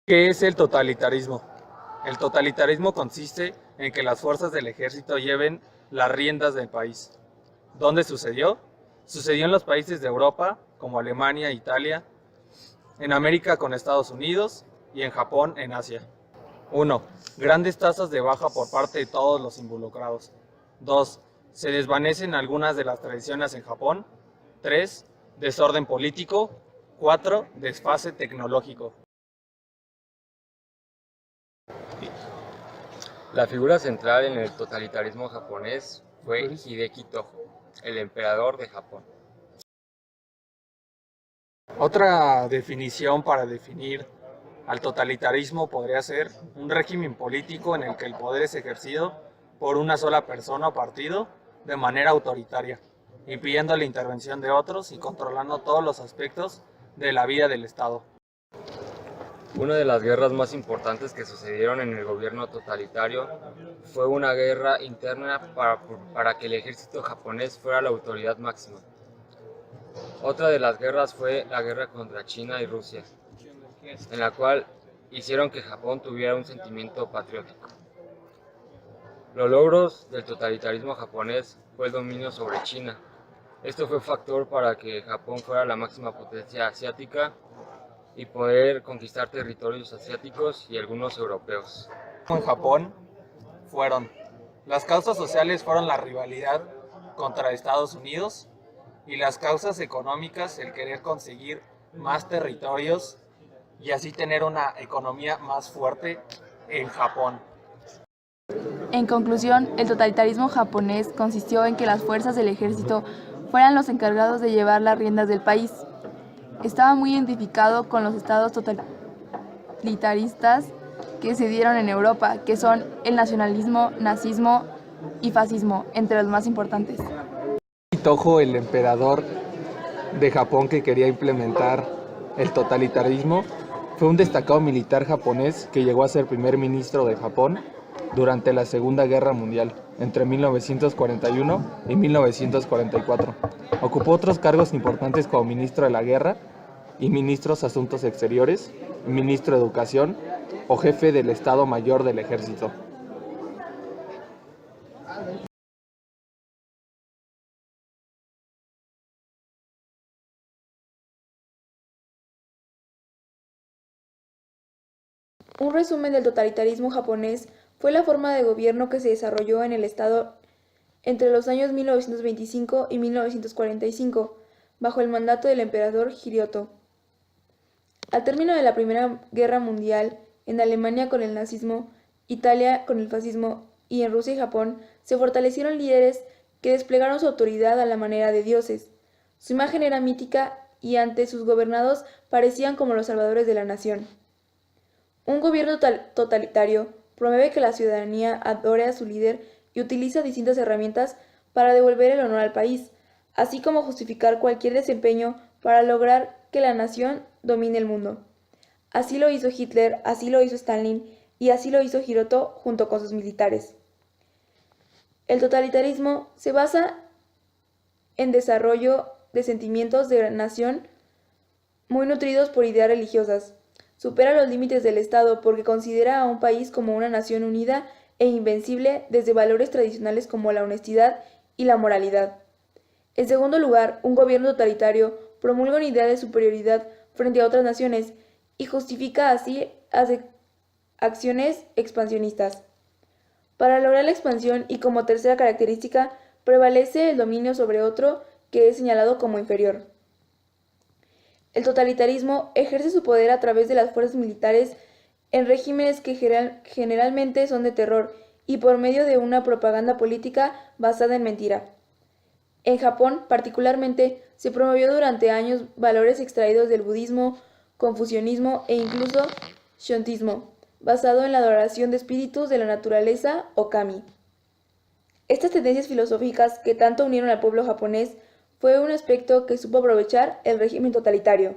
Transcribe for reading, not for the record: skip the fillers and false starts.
¿Qué es el totalitarismo? El totalitarismo consiste en que las fuerzas del ejército lleven las riendas del país. ¿Dónde sucedió? Sucedió en los países de Europa, como Alemania e Italia, en América con Estados Unidos y en Japón en Asia. 1. Grandes tasas de baja por parte de todos los involucrados. 2. Se desvanecen algunas de las tradiciones en Japón. 3. Desorden político. 4. Desfase tecnológico. La figura central en el totalitarismo japonés fue Hideki Tojo, el emperador de Japón. Otra definición para definir al totalitarismo podría ser un régimen político en el que el poder es ejercido por una sola persona o partido de manera autoritaria, impidiendo la intervención de otros y controlando todos los aspectos de la vida del Estado. Una de las guerras más importantes que sucedieron en el gobierno totalitario fue una guerra interna para que el ejército japonés fuera la autoridad máxima. Otra de las guerras fue la guerra contra China y Rusia, en la cual hicieron que Japón tuviera un sentimiento patriótico. Los logros del totalitarismo japonés fue el dominio sobre China. Esto fue factor para que Japón fuera la máxima potencia asiática y poder conquistar territorios asiáticos y algunos europeos. En Japón las causas sociales fueron la rivalidad contra Estados Unidos y las causas económicas el querer conseguir más territorios y así tener una economía más fuerte en Japón. En conclusión, el totalitarismo japonés consistió en que las fuerzas del ejército fueran los encargados de llevar las riendas del país. Estaba muy identificado con los estados totalitaristas que se dieron en Europa, que son el nacionalismo, nazismo y fascismo, entre los más importantes. Tojo, el emperador de Japón que quería implementar el totalitarismo, fue un destacado militar japonés que llegó a ser primer ministro de Japón durante la Segunda Guerra Mundial, entre 1941 y 1944. Ocupó otros cargos importantes como ministro de la Guerra y ministro de Asuntos Exteriores, ministro de Educación o jefe del Estado Mayor del Ejército. Un resumen del totalitarismo japonés fue la forma de gobierno que se desarrolló en el estado entre los años 1925 y 1945, bajo el mandato del emperador Hirohito. Al término de la Primera Guerra Mundial, en Alemania con el nazismo, Italia con el fascismo y en Rusia y Japón se fortalecieron líderes que desplegaron su autoridad a la manera de dioses. Su imagen era mítica y ante sus gobernados parecían como los salvadores de la nación. Un gobierno totalitario promueve que la ciudadanía adore a su líder y utiliza distintas herramientas para devolver el honor al país, así como justificar cualquier desempeño para lograr que la nación domine el mundo. Así lo hizo Hitler, así lo hizo Stalin y así lo hizo Hirohito junto con sus militares. El totalitarismo se basa en desarrollo de sentimientos de nación muy nutridos por ideas religiosas. Supera los límites del Estado porque considera a un país como una nación unida e invencible desde valores tradicionales como la honestidad y la moralidad. En segundo lugar, un gobierno totalitario promulga una idea de superioridad frente a otras naciones y justifica así acciones expansionistas. Para lograr la expansión y como tercera característica, prevalece el dominio sobre otro que es señalado como inferior. El totalitarismo ejerce su poder a través de las fuerzas militares en regímenes que generalmente son de terror y por medio de una propaganda política basada en mentira. En Japón, particularmente, se promovió durante años valores extraídos del budismo, confucianismo e incluso shintoísmo, basado en la adoración de espíritus de la naturaleza o kami. Estas tendencias filosóficas que tanto unieron al pueblo japonés fue un aspecto que supo aprovechar el régimen totalitario.